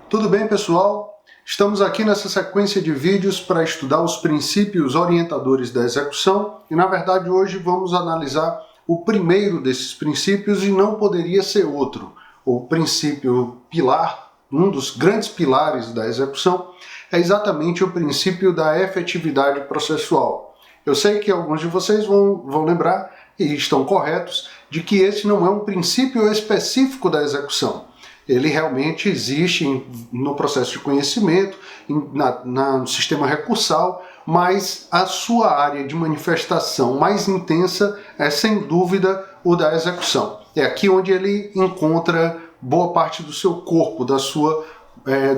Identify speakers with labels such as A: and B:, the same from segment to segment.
A: Tudo bem, pessoal? Estamos aqui nessa sequência de vídeos para estudar os princípios orientadores da execução e, na verdade, hoje vamos analisar o primeiro desses princípios e não poderia ser outro. O princípio pilar, um dos grandes pilares da execução, é exatamente o princípio da efetividade processual. Eu sei que alguns de vocês vão lembrar, e estão corretos, de que esse não é um princípio específico da execução. Ele realmente existe no processo de conhecimento, no sistema recursal, mas a sua área de manifestação mais intensa é, sem dúvida, o da execução. É aqui onde ele encontra boa parte do seu corpo, do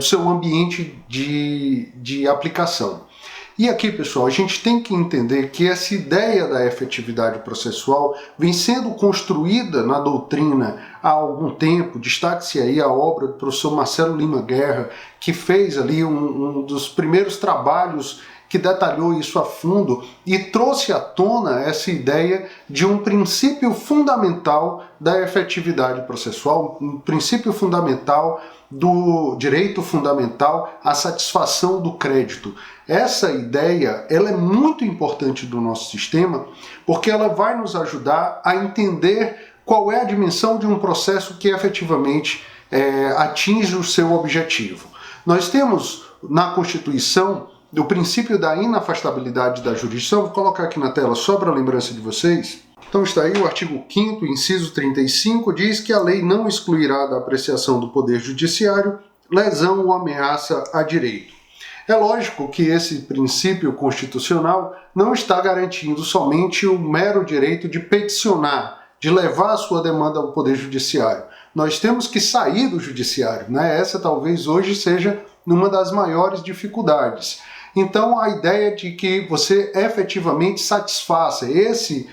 A: seu ambiente de aplicação. E aqui, pessoal, a gente tem que entender que essa ideia da efetividade processual vem sendo construída na doutrina há algum tempo. Destaque-se aí a obra do professor Marcelo Lima Guerra, que fez ali um dos primeiros trabalhos que detalhou isso a fundo e trouxe à tona essa ideia de um princípio fundamental da efetividade processual, um princípio fundamental do direito fundamental à satisfação do crédito. Essa ideia ela é muito importante do nosso sistema porque ela vai nos ajudar a entender qual é a dimensão de um processo que efetivamente atinge o seu objetivo. Nós temos na Constituição o princípio da inafastabilidade da jurisdição. Vou colocar aqui na tela só para a lembrança de vocês. Então está aí o artigo 5º, inciso 35, diz que a lei não excluirá da apreciação do Poder Judiciário lesão ou ameaça a direito. É lógico que esse princípio constitucional não está garantindo somente o mero direito de peticionar, de levar a sua demanda ao Poder Judiciário. Nós temos que sair do Judiciário, né? Essa talvez hoje seja uma das maiores dificuldades. Então, a ideia de que você efetivamente satisfaça esse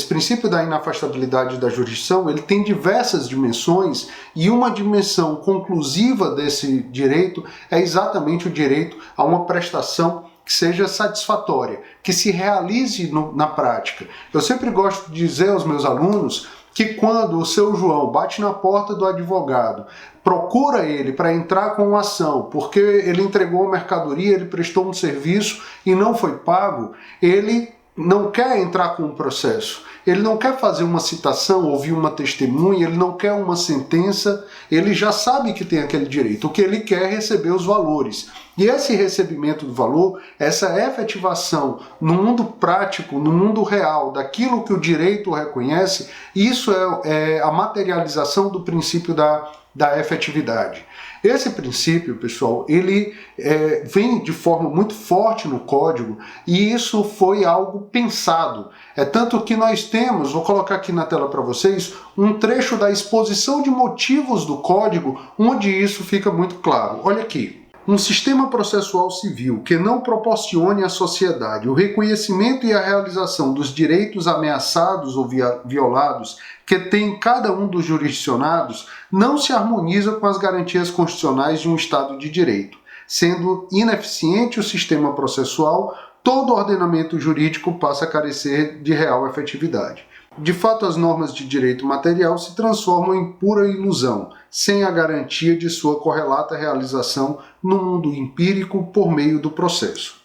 A: princípio da inafastabilidade da jurisdição, ele tem diversas dimensões e uma dimensão conclusiva desse direito é exatamente o direito a uma prestação que seja satisfatória, que se realize na prática. Eu sempre gosto de dizer aos meus alunos que quando o seu João bate na porta do advogado, procura ele para entrar com uma ação, porque ele entregou a mercadoria, ele prestou um serviço e não foi pago, ele não quer entrar com um processo, ele não quer fazer uma citação, ouvir uma testemunha, ele não quer uma sentença, ele já sabe que tem aquele direito, o que ele quer é receber os valores. E esse recebimento do valor, essa efetivação no mundo prático, no mundo real, daquilo que o direito reconhece, isso é a materialização do princípio da efetividade. Esse princípio, pessoal, ele vem de forma muito forte no Código e isso foi algo pensado. É tanto que nós temos, vou colocar aqui na tela para vocês, um trecho da exposição de motivos do Código onde isso fica muito claro. Olha aqui. Um sistema processual civil que não proporcione à sociedade o reconhecimento e a realização dos direitos ameaçados ou violados que tem cada um dos jurisdicionados não se harmoniza com as garantias constitucionais de um Estado de Direito. Sendo ineficiente o sistema processual, todo ordenamento jurídico passa a carecer de real efetividade. De fato, as normas de direito material se transformam em pura ilusão, sem a garantia de sua correlata realização no mundo empírico por meio do processo.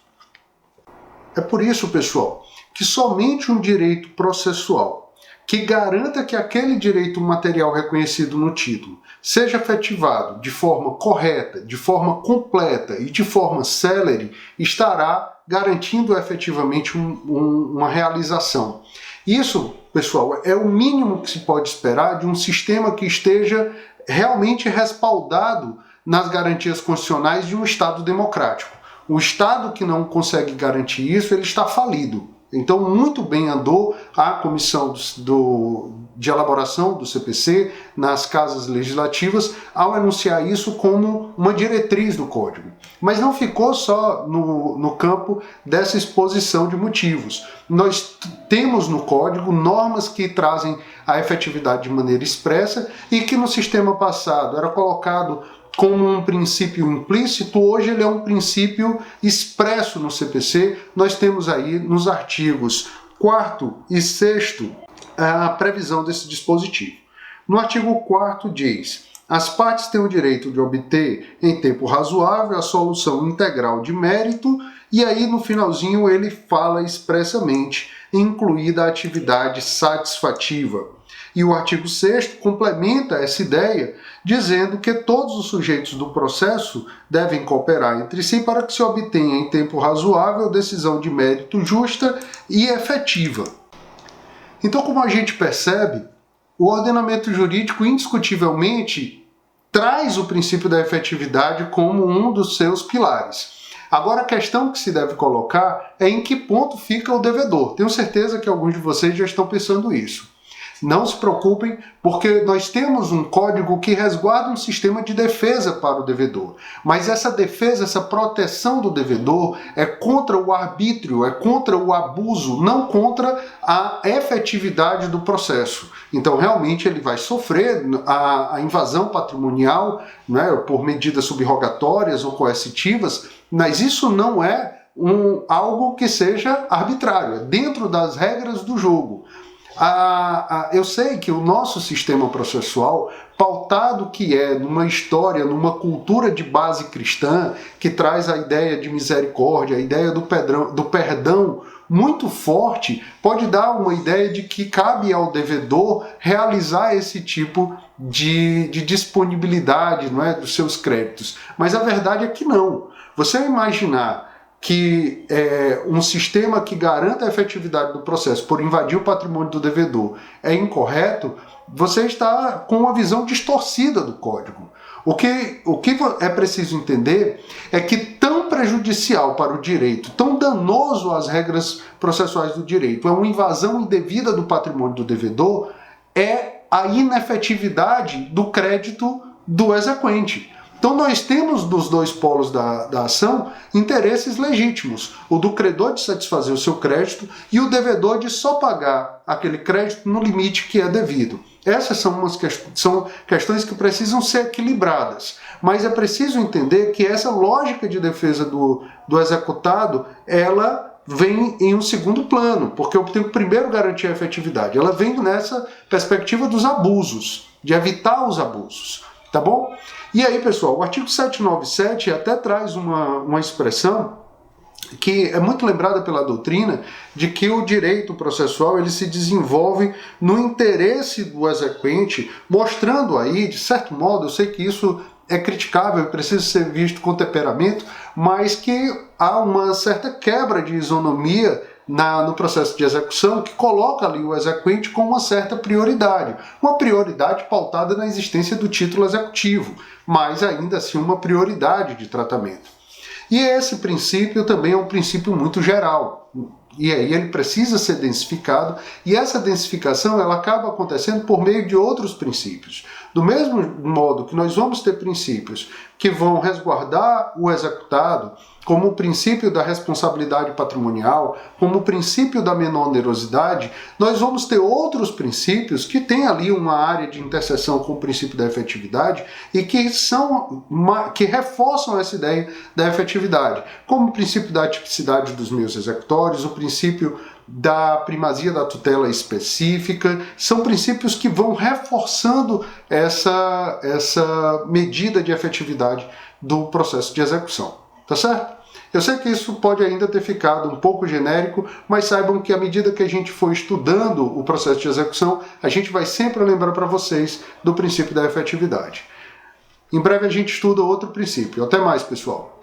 A: É por isso, pessoal, que somente um direito processual que garanta que aquele direito material reconhecido no título seja efetivado de forma correta, de forma completa e de forma célere, estará garantindo efetivamente uma realização. Isso, pessoal, é o mínimo que se pode esperar de um sistema que esteja realmente respaldado nas garantias constitucionais de um Estado democrático. O Estado que não consegue garantir isso, ele está falido. Então, muito bem andou a comissão de elaboração do CPC nas casas legislativas ao anunciar isso como uma diretriz do Código. Mas não ficou só no campo dessa exposição de motivos. Nós temos no Código normas que trazem a efetividade de maneira expressa e que no sistema passado era colocado como um princípio implícito, hoje ele é um princípio expresso no CPC. Nós temos aí nos artigos 4º e 6º a previsão desse dispositivo. No artigo 4º diz: As partes têm o direito de obter em tempo razoável a solução integral de mérito, e aí no finalzinho ele fala expressamente, incluída a atividade satisfativa. E o artigo 6º complementa essa ideia, dizendo que todos os sujeitos do processo devem cooperar entre si para que se obtenha em tempo razoável decisão de mérito justa e efetiva. Então, como a gente percebe, o ordenamento jurídico indiscutivelmente traz o princípio da efetividade como um dos seus pilares. Agora, a questão que se deve colocar é em que ponto fica o devedor. Tenho certeza que alguns de vocês já estão pensando isso. Não se preocupem, porque nós temos um código que resguarda um sistema de defesa para o devedor. Mas essa defesa, essa proteção do devedor é contra o arbítrio, é contra o abuso, não contra a efetividade do processo. Então, realmente, ele vai sofrer a invasão patrimonial, né, por medidas subrogatórias ou coercitivas, mas isso não é algo que seja arbitrário, é dentro das regras do jogo. Eu sei que o nosso sistema processual, pautado que é numa história, numa cultura de base cristã, que traz a ideia de misericórdia, a ideia do perdão muito forte, pode dar uma ideia de que cabe ao devedor realizar esse tipo de disponibilidade, não é, dos seus créditos. Mas a verdade é que não. Você imaginar que um sistema que garanta a efetividade do processo por invadir o patrimônio do devedor é incorreto, você está com uma visão distorcida do código. O que é preciso entender é que tão prejudicial para o direito, tão danoso às regras processuais do direito, é uma invasão indevida do patrimônio do devedor, é a inefetividade do crédito do exequente. Então nós temos dos dois polos da ação interesses legítimos, o do credor de satisfazer o seu crédito e o devedor de só pagar aquele crédito no limite que é devido. Essas são questões que precisam ser equilibradas, mas é preciso entender que essa lógica de defesa do executado, ela vem em um segundo plano, porque eu tenho que primeiro garantir a efetividade. Ela vem nessa perspectiva dos abusos, de evitar os abusos, tá bom? E aí, pessoal, o artigo 797 até traz uma expressão que é muito lembrada pela doutrina, de que o direito processual ele se desenvolve no interesse do exequente, mostrando aí, de certo modo, eu sei que isso é criticável, precisa ser visto com temperamento, mas que há uma certa quebra de isonomia no processo de execução que coloca ali o exequente com uma certa prioridade. Uma prioridade pautada na existência do título executivo, mas ainda assim uma prioridade de tratamento. E esse princípio também é um princípio muito geral. E aí ele precisa ser densificado, e essa densificação ela acaba acontecendo por meio de outros princípios. Do mesmo modo que nós vamos ter princípios que vão resguardar o executado, como o princípio da responsabilidade patrimonial, como o princípio da menor onerosidade, nós vamos ter outros princípios que têm ali uma área de interseção com o princípio da efetividade e que reforçam essa ideia da efetividade, como o princípio da tipicidade dos meios executórios, o princípio da primazia da tutela específica, são princípios que vão reforçando essa medida de efetividade do processo de execução. Tá certo? Eu sei que isso pode ainda ter ficado um pouco genérico, mas saibam que à medida que a gente for estudando o processo de execução, a gente vai sempre lembrar para vocês do princípio da efetividade. Em breve a gente estuda outro princípio. Até mais, pessoal!